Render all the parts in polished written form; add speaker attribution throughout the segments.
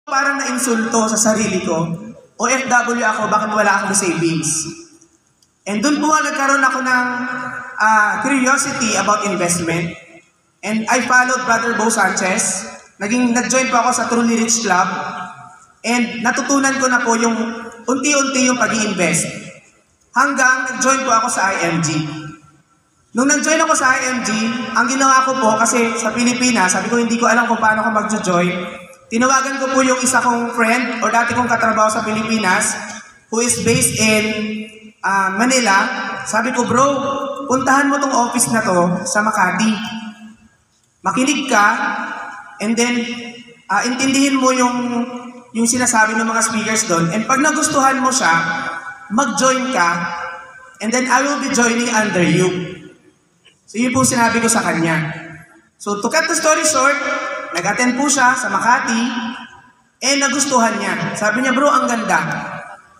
Speaker 1: Parang na-insulto sa sarili ko, OFW ako, bakit wala akong savings? And doon po nagkaroon ako ng curiosity about investment. And I followed Brother Bo Sanchez. Nag-join po ako sa Truly Rich Club. And natutunan ko na po yung unti-unti yung pag-i-invest. Hanggang nag-join po ako sa IMG. Nung nag-join ako sa IMG, ang ginawa ko po, kasi sa Pilipinas, sabi ko hindi ko alam kung paano ko mag-join. Tinawagan ko po yung isa kong friend o dati kong katrabaho sa Pilipinas who is based in Manila. Sabi ko, bro, puntahan mo tong office na to sa Makati. Makinig ka and then intindihin mo yung sinasabi ng mga speakers doon. And pag nagustuhan mo siya, mag-join ka and then I will be joining under you. So yun po sinabi ko sa kanya. So to cut the story short, nag-attend po siya sa Makati, nagustuhan niya. Sabi niya, bro, ang ganda.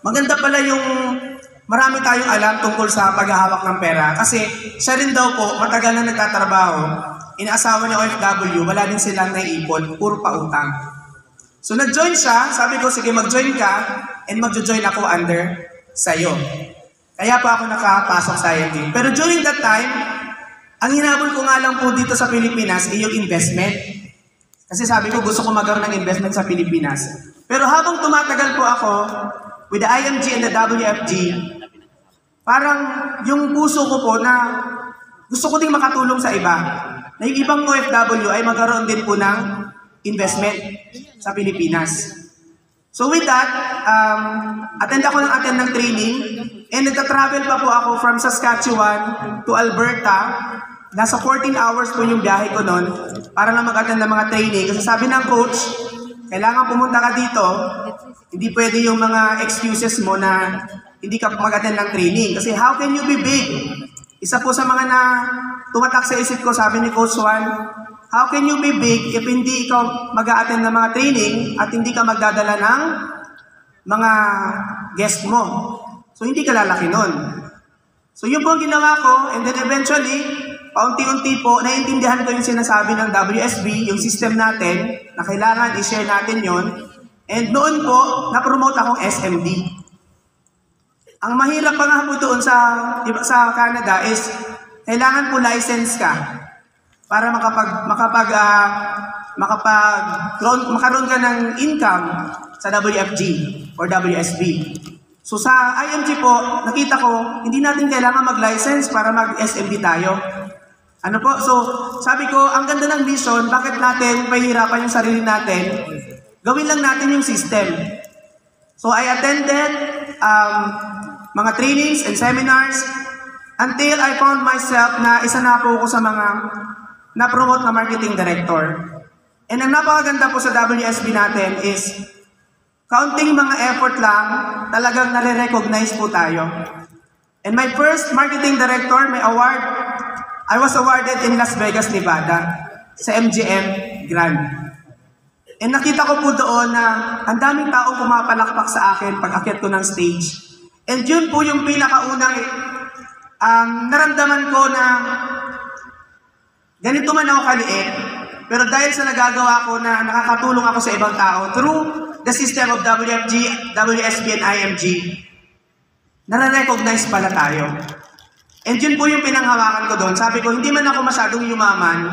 Speaker 1: Maganda pala yung marami tayong alam tungkol sa paghahawak ng pera. Kasi siya rin daw po, matagal na nagtatrabaho, inaasawa niya OFW, wala din silang naiipon, puro pautang. So nag-join siya, sabi ko, sige mag-join ka, and mag-join ako under sa'yo. Kaya po ako nakapasok sa IMG. Pero during that time, ang hinabol ko nga lang po dito sa Pilipinas ay yung investment. Kasi sabi ko, gusto ko magkaroon ng investment sa Pilipinas. Pero habang tumatagal po ako with the IMG and the WFG, parang yung puso ko po na gusto ko ding makatulong sa iba. Na yung ibang OFW ay magkaroon din po ng investment sa Pilipinas. So with that, attend ng training and nagta-travel pa po ako from Saskatchewan to Alberta. Nasa 14 hours po yung biyahe ko noon para lang mag-attend ng mga training. Kasi sabi ng coach, kailangan pumunta ka dito, hindi pwede yung mga excuses mo na hindi ka mag-attend ng training. Kasi how can you be big? Isa po sa mga na tumatak sa isip ko, sabi ni Coach Juan, how can you be big if hindi ikaw mag-attend ng mga training at hindi ka magdadala ng mga guest mo? So hindi ka lalaki nun. So yun po ang ginawa ko, and then eventually, paunti-unti po, naiintindihan ko yung sinasabi ng WSB, yung system natin, na kailangan i-share natin yon. And noon po, na-promote akong SMD. Ang mahirap pa nga po doon sa Canada is, kailangan po license ka para makaroon ka ng income sa WFG or WSB. So sa IMG po, nakita ko, hindi natin kailangan mag-license para mag-SMD tayo. Ano po? So, sabi ko, ang ganda ng vision, bakit natin pahihirapan yung sarili natin? Gawin lang natin yung system. So, I attended mga trainings and seminars until I found myself na isa na po ako sa mga na-promote na marketing director. And ang napakaganda po sa WSB natin is, counting mga effort lang, talagang nare-recognize po tayo. And my first marketing director, may award, I was awarded in Las Vegas, Nevada, sa MGM Grand. And nakita ko po doon na ang daming taong pumapalakpak sa akin pag akyat ko ng stage. And yun po yung pinakaunang naramdaman ko na ganito man ako kaliit, pero dahil sa nagagawa ko na nakakatulong ako sa ibang tao through the system of WFG, WSB, and IMG, nare-recognize pala tayo. And yun po yung pinanghawakan ko doon. Sabi ko, hindi man ako masyadong yumaman,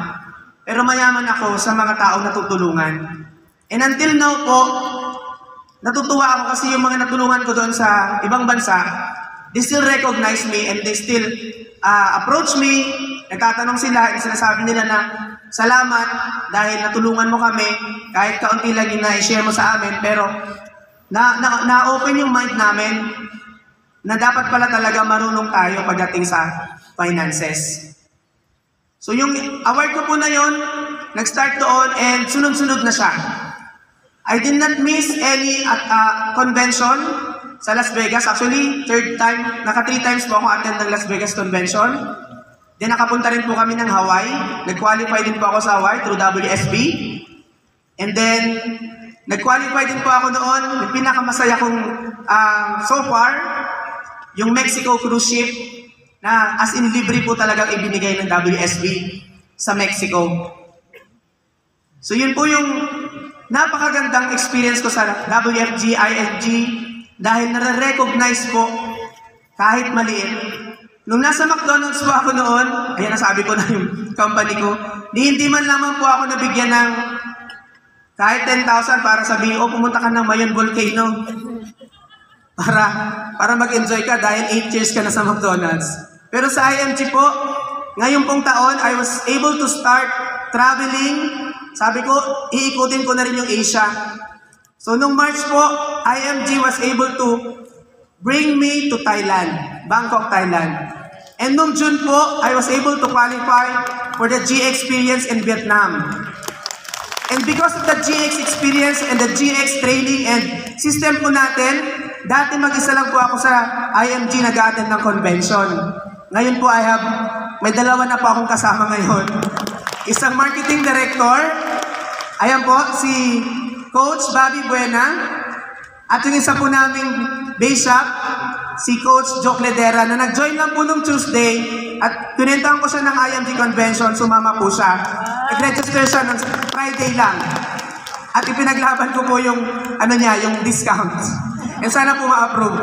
Speaker 1: pero mayaman ako sa mga taong natutulungan. And until now po, natutuwa ako kasi yung mga natulungan ko doon sa ibang bansa, they still recognize me and they still approach me, nagtatanong sila, and sinasabi nila na, salamat dahil natulungan mo kami, kahit kaunti lang yung na-share mo sa amin, pero na-open yung mind namin na dapat pala talaga marunong tayo pagdating sa finances. So yung award ko po na yon, nag-start doon and sunod-sunod na siya. I did not miss any convention sa Las Vegas. Actually, third time, 3 times po ako attend ng Las Vegas convention. Then nakapunta rin po kami ng Hawaii. Nag-qualify din po ako sa Hawaii through WSB. And then, nag-qualify din po ako noon. Yung pinakamasaya kong so far, yung Mexico cruise ship na as in libre po talagang ibinigay ng WSB sa Mexico. So yun po yung napakagandang experience ko sa WFG, IFG dahil nare-recognize po kahit maliit. Nung nasa McDonald's po ako noon, ayan nasabi ko na yung company ko, hindi man lamang po ako nabigyan ng kahit 10,000 para sabihin, pumunta ka ng Mayon Volcano para mag-enjoy ka dahil 8 years ka na sa McDonald's. Pero sa IMG po, ngayon pong taon, I was able to start traveling. Sabi ko, iikutin ko na rin yung Asia. So nung March po, IMG was able to bring me to Thailand, Bangkok, Thailand. And nung June po, I was able to qualify for the GX experience in Vietnam. And because of the GX experience and the GX training and system po natin, dati mag-isa lang po ako sa IMG nag-attend ng convention. Ngayon po may dalawa na po akong kasama ngayon. Isang marketing director, ayan po, si Coach Bobby Buena, at yung isa po naming base shop, si Coach Joke Ledera, na nag-join lang po nung Tuesday, at pinentahan ko siya ng IMG convention, sumama po siya. Nag-register siya ng Friday lang. At ipinaglaban ko po yung discount. And sana po ma-approve.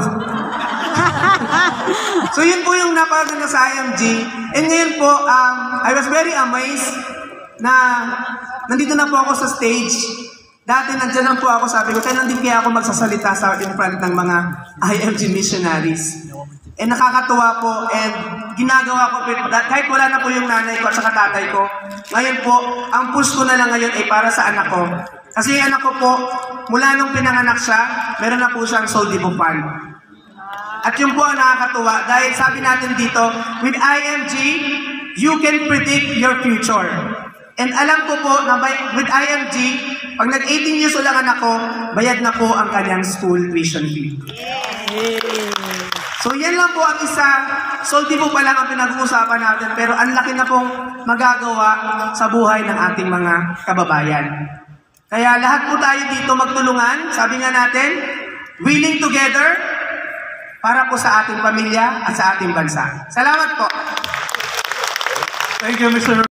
Speaker 1: So yun po yung napakaganda sa IMG. And ngayon po, I was very amazed na nandito na po ako sa stage. Dati nandiyan lang po ako, sabi ko, kailan din kaya ako magsasalita sa in front ng mga IMG missionaries. And nakakatuwa po, and ginagawa ko, kahit wala na po yung nanay ko at saka tatay ko, ngayon po, ang push ko na lang ngayon ay para sa anak ko. Kasi yung anak ko po, mula nung pinanganak siya, meron na po siyang Soul Divo Fund. At yun po ang nakakatuwa, dahil sabi natin dito, with IMG, you can predict your future. And alam ko po na with IMG, pag nag-18 years old ang anak ko, bayad na po ang kanyang school tuition fee. So yan lang po ang isa, Soul Divo pa lang ang pinag-uusapan natin, pero ang laki na pong magagawa sa buhay ng ating mga kababayan. Kaya lahat po tayo dito magtulungan, sabi nga natin, willing together, para po sa ating pamilya at sa ating bansa. Salamat po!
Speaker 2: Thank you, Mr.